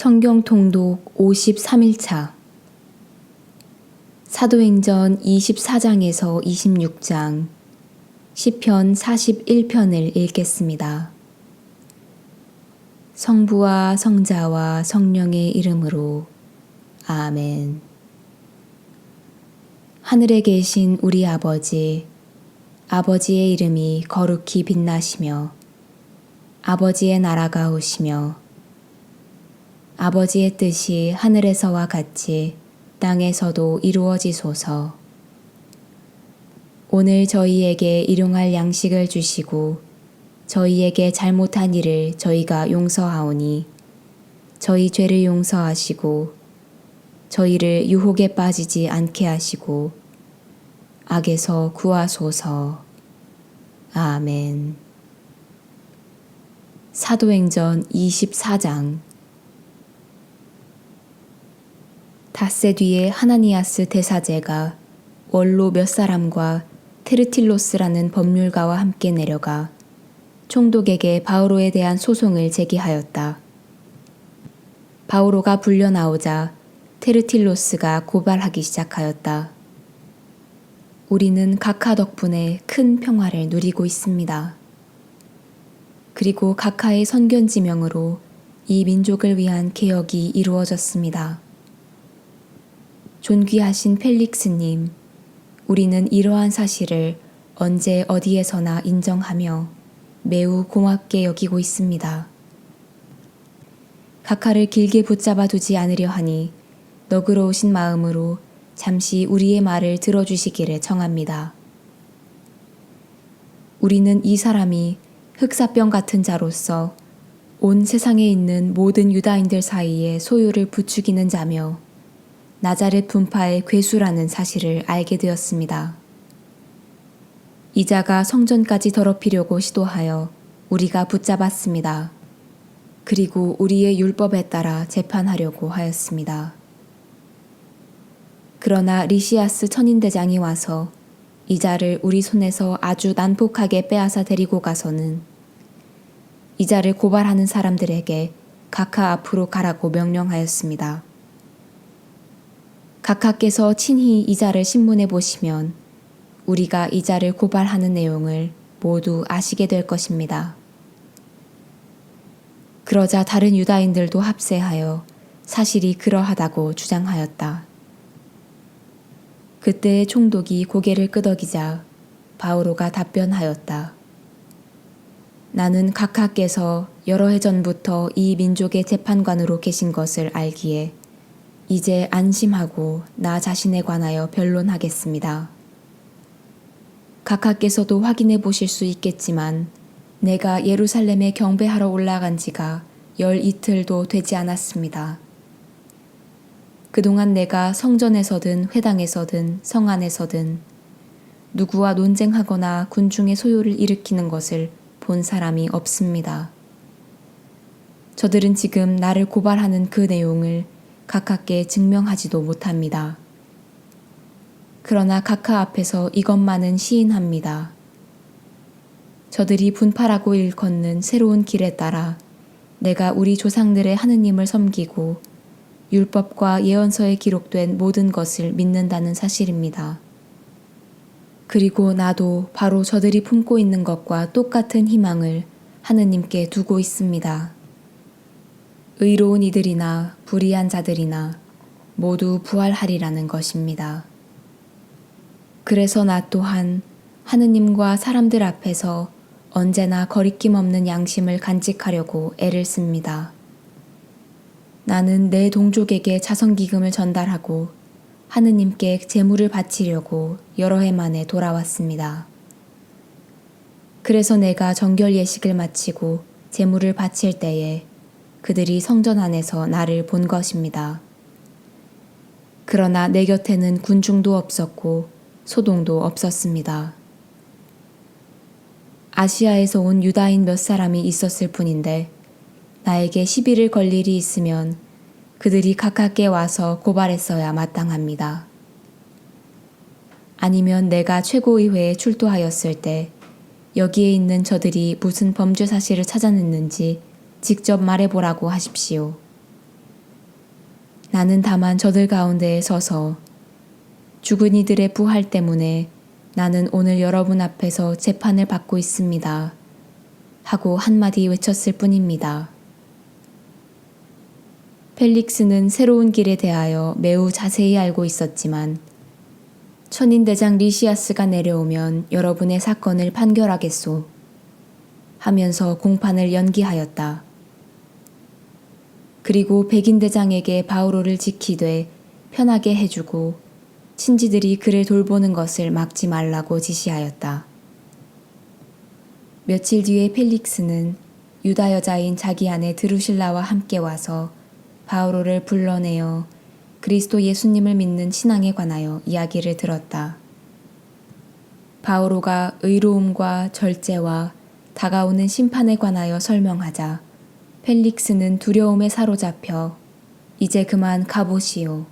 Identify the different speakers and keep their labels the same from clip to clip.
Speaker 1: 성경 통독 53일차 사도행전 24장에서 26장 시편 41편을 읽겠습니다. 성부와 성자와 성령의 이름으로 아멘. 하늘에 계신 우리 아버지, 아버지의 이름이 거룩히 빛나시며 아버지의 나라가 오시며 아버지의 뜻이 하늘에서와 같이 땅에서도 이루어지소서. 오늘 저희에게 일용할 양식을 주시고 저희에게 잘못한 일을 저희가 용서하오니 저희 죄를 용서하시고 저희를 유혹에 빠지지 않게 하시고 악에서 구하소서. 아멘. 사도행전 24장 닷새 뒤에 하나니아스 대사제가 원로 몇 사람과 테르틸로스라는 법률가와 함께 내려가 총독에게 바오로에 대한 소송을 제기하였다. 바오로가 불려 나오자 테르틸로스가 고발하기 시작하였다. 우리는 각하 덕분에 큰 평화를 누리고 있습니다. 그리고 각하의 선견지명으로 이 민족을 위한 개혁이 이루어졌습니다. 존귀하신 펠릭스님, 우리는 이러한 사실을 언제 어디에서나 인정하며 매우 고맙게 여기고 있습니다. 각하를 길게 붙잡아 두지 않으려 하니 너그러우신 마음으로 잠시 우리의 말을 들어주시기를 청합니다. 우리는 이 사람이 흑사병 같은 자로서 온 세상에 있는 모든 유다인들 사이에 소유를 부추기는 자며 나자렛 분파의 괴수라는 사실을 알게 되었습니다. 이 자가 성전까지 더럽히려고 시도하여 우리가 붙잡았습니다. 그리고 우리의 율법에 따라 재판하려고 하였습니다. 그러나 리시아스 천인대장이 와서 이 자를 우리 손에서 아주 난폭하게 빼앗아 데리고 가서는 이 자를 고발하는 사람들에게 각하 앞으로 가라고 명령하였습니다. 각하께서 친히 이 자를 신문해 보시면 우리가 이 자를 고발하는 내용을 모두 아시게 될 것입니다. 그러자 다른 유다인들도 합세하여 사실이 그러하다고 주장하였다. 그때 총독이 고개를 끄덕이자 바오로가 답변하였다. 나는 각하께서 여러 해 전부터 이 민족의 재판관으로 계신 것을 알기에 이제 안심하고 나 자신에 관하여 변론하겠습니다. 각하께서도 확인해 보실 수 있겠지만 내가 예루살렘에 경배하러 올라간 지가 열 이틀도 되지 않았습니다. 그동안 내가 성전에서든 회당에서든 성 안에서든 누구와 논쟁하거나 군중의 소요를 일으키는 것을 본 사람이 없습니다. 저들은 지금 나를 고발하는 그 내용을 각하께 증명하지도 못합니다. 그러나 각하 앞에서 이것만은 시인합니다. 저들이 분파라고 일컫는 새로운 길에 따라 내가 우리 조상들의 하느님을 섬기고 율법과 예언서에 기록된 모든 것을 믿는다는 사실입니다. 그리고 나도 바로 저들이 품고 있는 것과 똑같은 희망을 하느님께 두고 있습니다. 의로운 이들이나 불의한 자들이나 모두 부활하리라는 것입니다. 그래서 나 또한 하느님과 사람들 앞에서 언제나 거리낌 없는 양심을 간직하려고 애를 씁니다. 나는 내 동족에게 자선기금을 전달하고 하느님께 제물을 바치려고 여러 해 만에 돌아왔습니다. 그래서 내가 정결 예식을 마치고 제물을 바칠 때에 그들이 성전 안에서 나를 본 것입니다. 그러나 내 곁에는 군중도 없었고 소동도 없었습니다. 아시아에서 온 유다인 몇 사람이 있었을 뿐인데 나에게 시비를 걸 일이 있으면 그들이 각하께 와서 고발했어야 마땅합니다. 아니면 내가 최고의회에 출두하였을 때 여기에 있는 저들이 무슨 범죄 사실을 찾아냈는지 직접 말해보라고 하십시오. 나는 다만 저들 가운데에 서서 죽은 이들의 부활 때문에 나는 오늘 여러분 앞에서 재판을 받고 있습니다. 하고 한마디 외쳤을 뿐입니다. 펠릭스는 새로운 길에 대하여 매우 자세히 알고 있었지만 천인대장 리시아스가 내려오면 여러분의 사건을 판결하겠소 하면서 공판을 연기하였다. 그리고 백인대장에게 바오로를 지키되 편하게 해주고 친지들이 그를 돌보는 것을 막지 말라고 지시하였다. 며칠 뒤에 펠릭스는 유다 여자인 자기 아내 드루실라와 함께 와서 바오로를 불러내어 그리스도 예수님을 믿는 신앙에 관하여 이야기를 들었다. 바오로가 의로움과 절제와 다가오는 심판에 관하여 설명하자 펠릭스는 두려움에 사로잡혀 이제 그만 가보시오.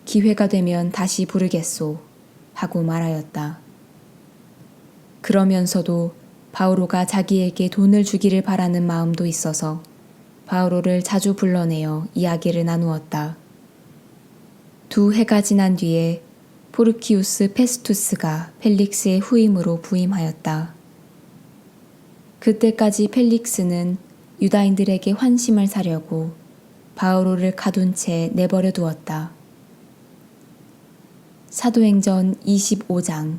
Speaker 1: 기회가 되면 다시 부르겠소. 하고 말하였다. 그러면서도 바오로가 자기에게 돈을 주기를 바라는 마음도 있어서 바오로를 자주 불러내어 이야기를 나누었다. 2해가 지난 뒤에 포르키우스 페스투스가 펠릭스의 후임으로 부임하였다. 그때까지 펠릭스는 유다인들에게 환심을 사려고 바오로를 가둔 채 내버려 두었다. 사도행전 25장.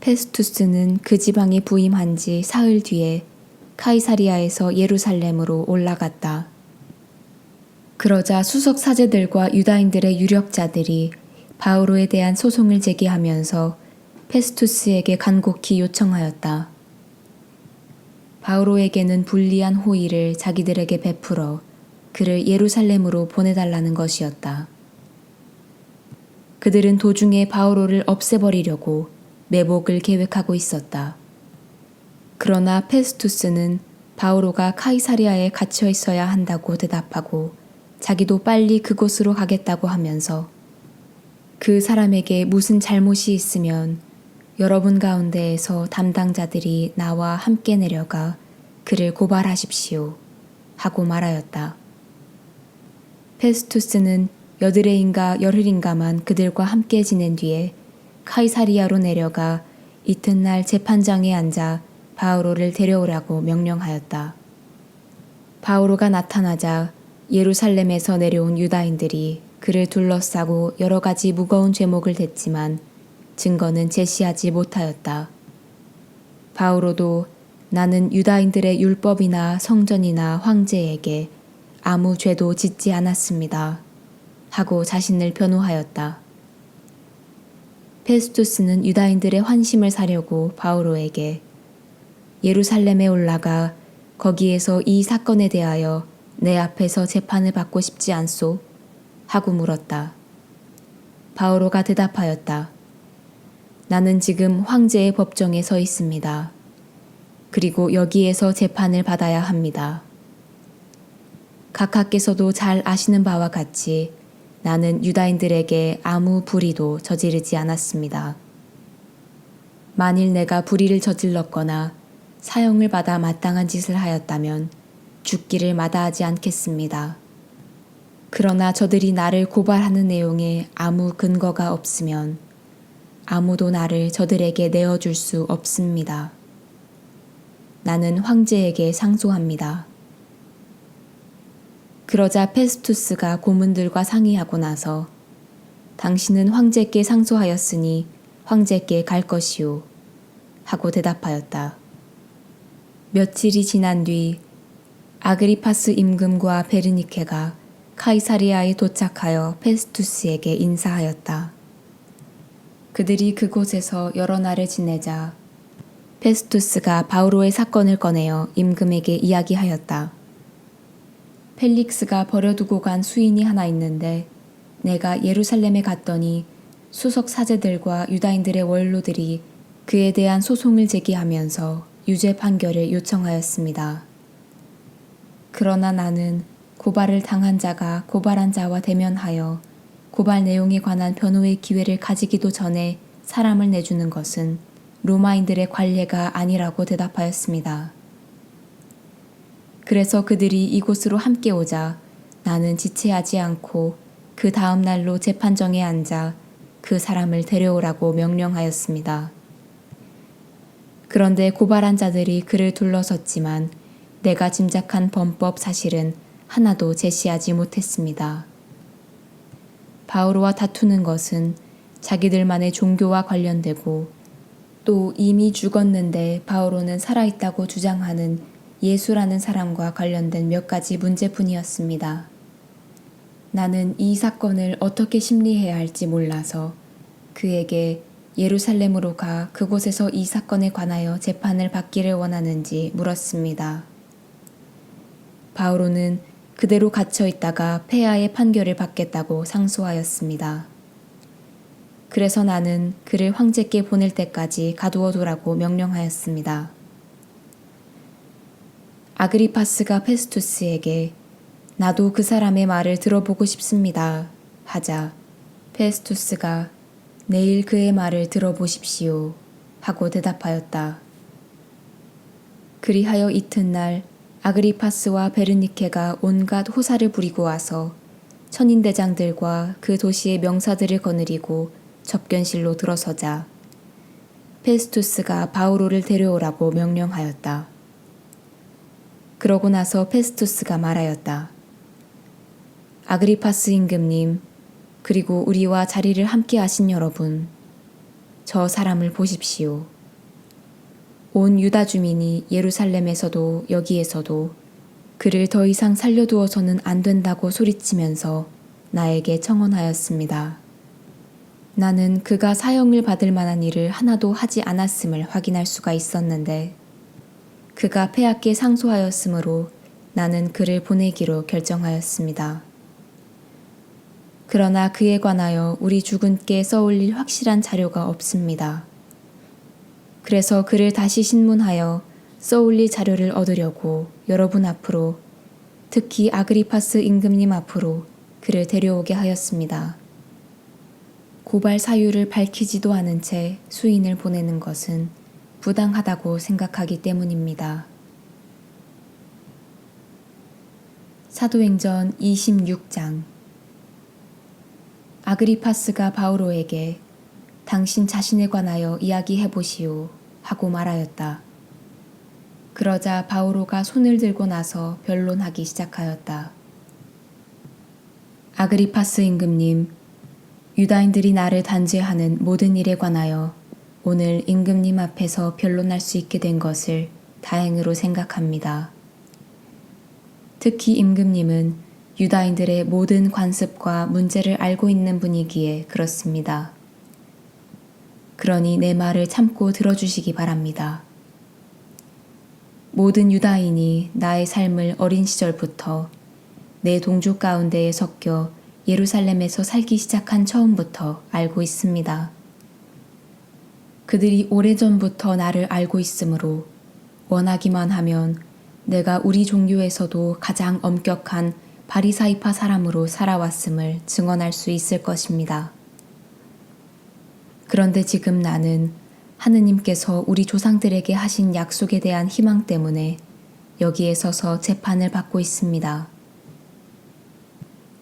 Speaker 1: 페스투스는 그 지방에 부임한 지 사흘 뒤에 카이사리아에서 예루살렘으로 올라갔다. 그러자 수석 사제들과 유다인들의 유력자들이 바오로에 대한 소송을 제기하면서 페스투스에게 간곡히 요청하였다. 바오로에게는 불리한 호의를 자기들에게 베풀어 그를 예루살렘으로 보내달라는 것이었다. 그들은 도중에 바오로를 없애버리려고 매복을 계획하고 있었다. 그러나 페스투스는 바오로가 카이사리아에 갇혀 있어야 한다고 대답하고 자기도 빨리 그곳으로 가겠다고 하면서 그 사람에게 무슨 잘못이 있으면 여러분 가운데에서 담당자들이 나와 함께 내려가 그를 고발하십시오. 하고 말하였다. 페스투스는 여드레인가 열흘인가만 그들과 함께 지낸 뒤에 카이사리아로 내려가 이튿날 재판장에 앉아 바오로를 데려오라고 명령하였다. 바오로가 나타나자 예루살렘에서 내려온 유다인들이 그를 둘러싸고 여러 가지 무거운 죄목을 댔지만 증거는 제시하지 못하였다. 바오로도 나는 유다인들의 율법이나 성전이나 황제에게 아무 죄도 짓지 않았습니다. 하고 자신을 변호하였다. 페스투스는 유다인들의 환심을 사려고 바오로에게 예루살렘에 올라가 거기에서 이 사건에 대하여 내 앞에서 재판을 받고 싶지 않소? 하고 물었다. 바오로가 대답하였다. 나는 지금 황제의 법정에 서 있습니다. 그리고 여기에서 재판을 받아야 합니다. 각하께서도 잘 아시는 바와 같이 나는 유다인들에게 아무 불의도 저지르지 않았습니다. 만일 내가 불의를 저질렀거나 사형을 받아 마땅한 짓을 하였다면 죽기를 마다하지 않겠습니다. 그러나 저들이 나를 고발하는 내용에 아무 근거가 없으면 아무도 나를 저들에게 내어줄 수 없습니다. 나는 황제에게 상소합니다. 그러자 페스투스가 고문들과 상의하고 나서 당신은 황제께 상소하였으니 황제께 갈 것이오. 하고 대답하였다. 며칠이 지난 뒤 아그리파스 임금과 베르니케가 카이사리아에 도착하여 페스투스에게 인사하였다. 그들이 그곳에서 여러 날을 지내자 페스투스가 바오로의 사건을 꺼내어 임금에게 이야기하였다. 펠릭스가 버려두고 간 수인이 하나 있는데 내가 예루살렘에 갔더니 수석 사제들과 유다인들의 원로들이 그에 대한 소송을 제기하면서 유죄 판결을 요청하였습니다. 그러나 나는 고발을 당한 자가 고발한 자와 대면하여 고발 내용에 관한 변호의 기회를 가지기도 전에 사람을 내주는 것은 로마인들의 관례가 아니라고 대답하였습니다. 그래서 그들이 이곳으로 함께 오자 나는 지체하지 않고 그 다음 날로 재판정에 앉아 그 사람을 데려오라고 명령하였습니다. 그런데 고발한 자들이 그를 둘러섰지만 내가 짐작한 범법 사실은 하나도 제시하지 못했습니다. 바오로와 다투는 것은 자기들만의 종교와 관련되고 또 이미 죽었는데 바오로는 살아있다고 주장하는 예수라는 사람과 관련된 몇 가지 문제뿐이었습니다. 나는 이 사건을 어떻게 심리해야 할지 몰라서 그에게 예루살렘으로 가 그곳에서 이 사건에 관하여 재판을 받기를 원하는지 물었습니다. 바오로는 그대로 갇혀 있다가 폐하의 판결을 받겠다고 상소하였습니다. 그래서 나는 그를 황제께 보낼 때까지 가두어 두라고 명령하였습니다. 아그리파스가 페스투스에게 나도 그 사람의 말을 들어보고 싶습니다 하자 페스투스가 내일 그의 말을 들어보십시오 하고 대답하였다. 그리하여 이튿날 아그리파스와 베르니케가 온갖 호사를 부리고 와서 천인대장들과 그 도시의 명사들을 거느리고 접견실로 들어서자 페스투스가 바오로를 데려오라고 명령하였다. 그러고 나서 페스투스가 말하였다. 아그리파스 임금님, 그리고 우리와 자리를 함께 하신 여러분, 저 사람을 보십시오. 온 유다 주민이 예루살렘에서도 여기에서도 그를 더 이상 살려두어서는 안 된다고 소리치면서 나에게 청언하였습니다. 나는 그가 사형을 받을 만한 일을 하나도 하지 않았음을 확인할 수가 있었는데 그가 폐하께 상소하였으므로 나는 그를 보내기로 결정하였습니다. 그러나 그에 관하여 우리 주군께 써올릴 확실한 자료가 없습니다. 그래서 그를 다시 신문하여 써올릴 자료를 얻으려고 여러분 앞으로, 특히 아그리파스 임금님 앞으로 그를 데려오게 하였습니다. 고발 사유를 밝히지도 않은 채 수인을 보내는 것은 부당하다고 생각하기 때문입니다. 사도행전 26장. 아그리파스가 바오로에게 당신 자신에 관하여 이야기해보시오 하고 말하였다. 그러자 바오로가 손을 들고 나서 변론하기 시작하였다. 아그리파스 임금님, 유다인들이 나를 단죄하는 모든 일에 관하여 오늘 임금님 앞에서 변론할 수 있게 된 것을 다행으로 생각합니다. 특히 임금님은 유다인들의 모든 관습과 문제를 알고 있는 분이기에 그렇습니다. 그러니 내 말을 참고 들어주시기 바랍니다. 모든 유다인이 나의 삶을 어린 시절부터 내 동족 가운데에 섞여 예루살렘에서 살기 시작한 처음부터 알고 있습니다. 그들이 오래전부터 나를 알고 있으므로 원하기만 하면 내가 우리 종교에서도 가장 엄격한 바리사이파 사람으로 살아왔음을 증언할 수 있을 것입니다. 그런데 지금 나는 하느님께서 우리 조상들에게 하신 약속에 대한 희망 때문에 여기에 서서 재판을 받고 있습니다.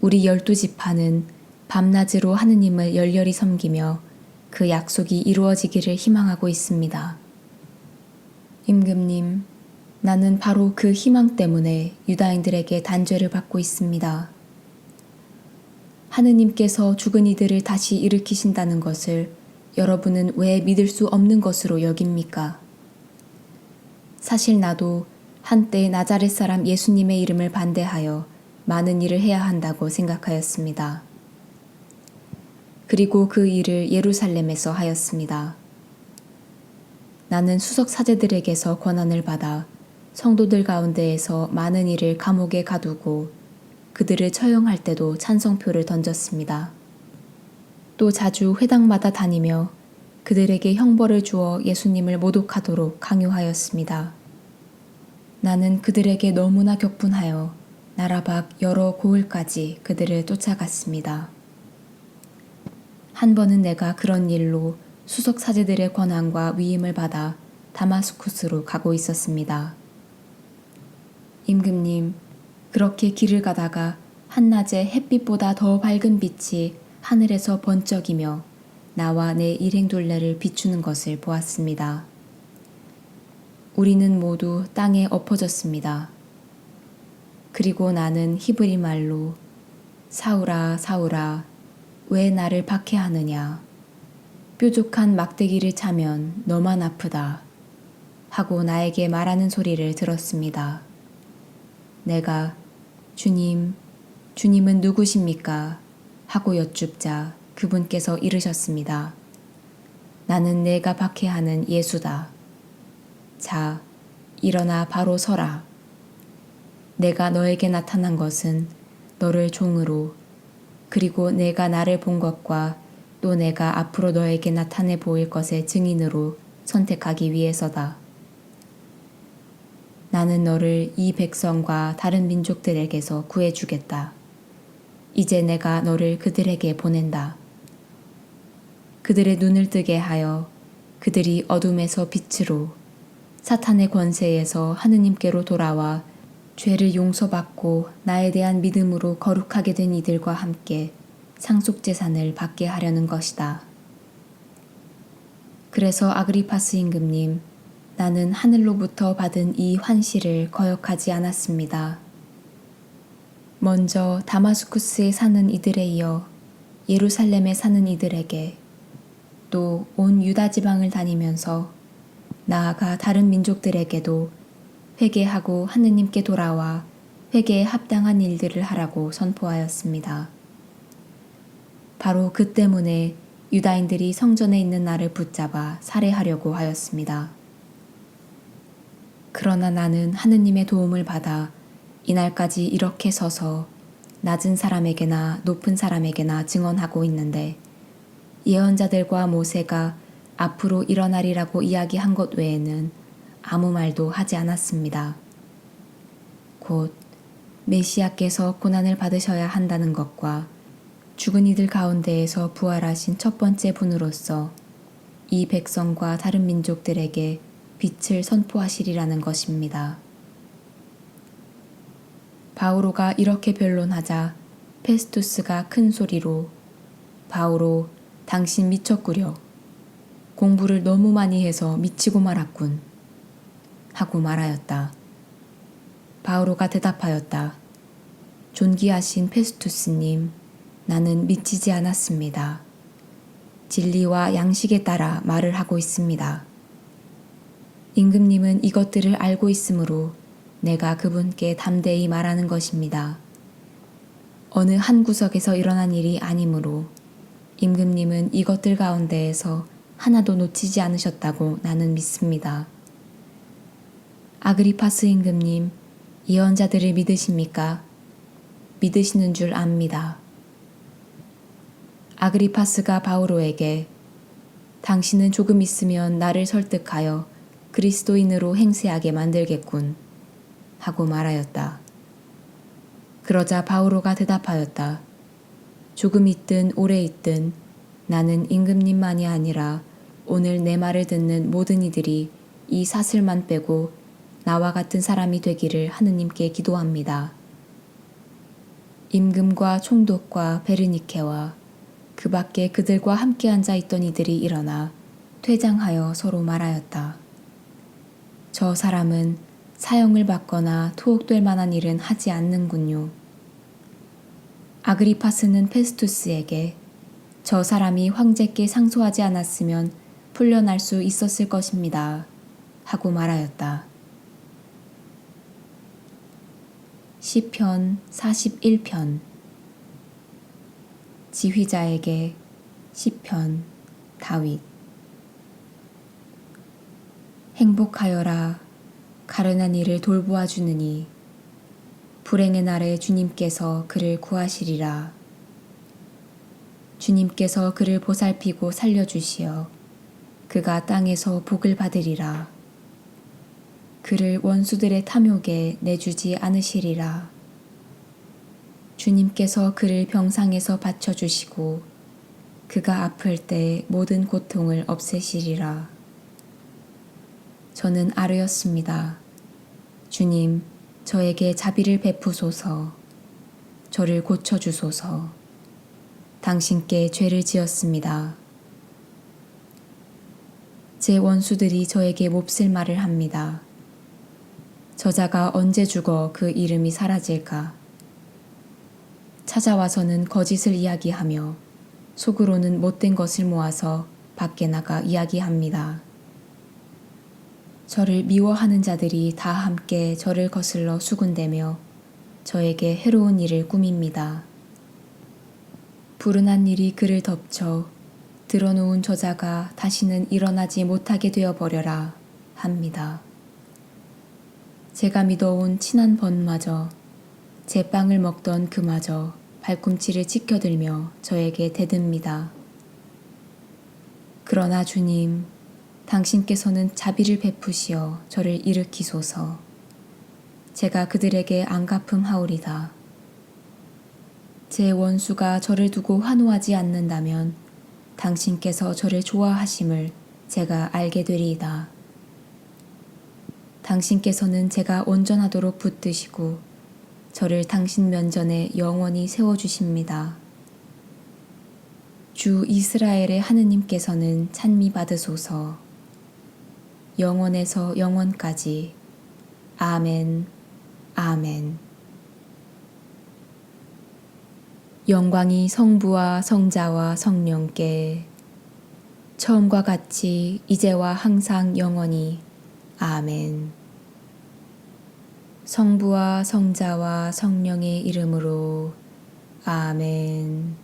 Speaker 1: 우리 12지파는 밤낮으로 하느님을 열렬히 섬기며 그 약속이 이루어지기를 희망하고 있습니다. 임금님, 나는 바로 그 희망 때문에 유다인들에게 단죄를 받고 있습니다. 하느님께서 죽은 이들을 다시 일으키신다는 것을 여러분은 왜 믿을 수 없는 것으로 여깁니까? 사실 나도 한때 나자렛 사람 예수님의 이름을 반대하여 많은 일을 해야 한다고 생각하였습니다. 그리고 그 일을 예루살렘에서 하였습니다. 나는 수석 사제들에게서 권한을 받아 성도들 가운데에서 많은 이를 감옥에 가두고 그들을 처형할 때도 찬성표를 던졌습니다. 또 자주 회당마다 다니며 그들에게 형벌을 주어 예수님을 모독하도록 강요하였습니다. 나는 그들에게 너무나 격분하여 나라 밖 여러 고을까지 그들을 쫓아갔습니다. 한 번은 내가 그런 일로 수석 사제들의 권한과 위임을 받아 다마스쿠스로 가고 있었습니다. 임금님, 그렇게 길을 가다가 한낮의 햇빛보다 더 밝은 빛이 하늘에서 번쩍이며 나와 내 일행둘레를 비추는 것을 보았습니다. 우리는 모두 땅에 엎어졌습니다. 그리고 나는 히브리 말로 사울아 사울아 왜 나를 박해하느냐 뾰족한 막대기를 차면 너만 아프다 하고 나에게 말하는 소리를 들었습니다. 내가 주님은 누구십니까? 하고 여쭙자 그분께서 이르셨습니다. 나는 내가 박해하는 예수다. 자, 일어나 바로 서라. 내가 너에게 나타난 것은 너를 종으로 그리고 내가 나를 본 것과 또 내가 앞으로 너에게 나타내 보일 것의 증인으로 선택하기 위해서다. 나는 너를 이 백성과 다른 민족들에게서 구해주겠다. 이제 내가 너를 그들에게 보낸다. 그들의 눈을 뜨게 하여 그들이 어둠에서 빛으로 사탄의 권세에서 하느님께로 돌아와 죄를 용서받고 나에 대한 믿음으로 거룩하게 된 이들과 함께 상속재산을 받게 하려는 것이다. 그래서 아그리파스 임금님, 나는 하늘로부터 받은 이 환시를 거역하지 않았습니다. 먼저 다마스쿠스에 사는 이들에 이어 예루살렘에 사는 이들에게 또 온 유다 지방을 다니면서 나아가 다른 민족들에게도 회개하고 하느님께 돌아와 회개에 합당한 일들을 하라고 선포하였습니다. 바로 그 때문에 유다인들이 성전에 있는 나를 붙잡아 살해하려고 하였습니다. 그러나 나는 하느님의 도움을 받아 이날까지 이렇게 서서 낮은 사람에게나 높은 사람에게나 증언하고 있는데 예언자들과 모세가 앞으로 일어나리라고 이야기한 것 외에는 아무 말도 하지 않았습니다. 곧 메시아께서 고난을 받으셔야 한다는 것과 죽은 이들 가운데에서 부활하신 첫 번째 분으로서 이 백성과 다른 민족들에게 빛을 선포하시리라는 것입니다. 바오로가 이렇게 변론하자 페스투스가 큰 소리로 바오로 당신 미쳤구려. 공부를 너무 많이 해서 미치고 말았군. 하고 말하였다. 바오로가 대답하였다. 존귀하신 페스투스님, 나는 미치지 않았습니다. 진리와 양식에 따라 말을 하고 있습니다. 임금님은 이것들을 알고 있으므로 내가 그분께 담대히 말하는 것입니다. 어느 한 구석에서 일어난 일이 아니므로 임금님은 이것들 가운데에서 하나도 놓치지 않으셨다고 나는 믿습니다. 아그리파스 임금님, 예언자들을 믿으십니까? 믿으시는 줄 압니다. 아그리파스가 바오로에게 당신은 조금 있으면 나를 설득하여 그리스도인으로 행세하게 만들겠군 하고 말하였다. 그러자 바오로가 대답하였다. 조금 있든 오래 있든 나는 임금님만이 아니라 오늘 내 말을 듣는 모든 이들이 이 사슬만 빼고 나와 같은 사람이 되기를 하느님께 기도합니다. 임금과 총독과 베르니케와 그 밖에 그들과 함께 앉아있던 이들이 일어나 퇴장하여 서로 말하였다. 저 사람은 사형을 받거나 투옥될 만한 일은 하지 않는군요. 아그리파스는 페스투스에게 저 사람이 황제께 상소하지 않았으면 풀려날 수 있었을 것입니다. 하고 말하였다. 시편 41편 지휘자에게 시편 다윗 행복하여라 가련한 이를 돌보아 주느니 불행의 날에 주님께서 그를 구하시리라. 주님께서 그를 보살피고 살려주시어 그가 땅에서 복을 받으리라. 그를 원수들의 탐욕에 내주지 않으시리라. 주님께서 그를 병상에서 받쳐주시고 그가 아플 때 모든 고통을 없애시리라. 저는 아뢰었습니다. 주님, 저에게 자비를 베푸소서. 저를 고쳐주소서. 당신께 죄를 지었습니다. 제 원수들이 저에게 몹쓸 말을 합니다. 저자가 언제 죽어 그 이름이 사라질까? 찾아와서는 거짓을 이야기하며 속으로는 못된 것을 모아서 밖에 나가 이야기합니다. 저를 미워하는 자들이 다 함께 저를 거슬러 수군대며 저에게 해로운 일을 꾸밉니다. 불운한 일이 그를 덮쳐 들어놓은 저자가 다시는 일어나지 못하게 되어버려라 합니다. 제가 믿어온 친한 번마저 제 빵을 먹던 그마저 발꿈치를 치켜들며 저에게 대듭니다. 그러나 주님, 당신께서는 자비를 베푸시어 저를 일으키소서. 제가 그들에게 안갚음하오리다. 제 원수가 저를 두고 환호하지 않는다면 당신께서 저를 좋아하심을 제가 알게 되리이다. 당신께서는 제가 온전하도록 붙드시고 저를 당신 면전에 영원히 세워주십니다. 주 이스라엘의 하느님께서는 찬미 받으소서. 영원에서 영원까지. 아멘, 아멘. 영광이 성부와 성자와 성령께 처음과 같이 이제와 항상 영원히. 아멘. 성부와 성자와 성령의 이름으로. 아멘.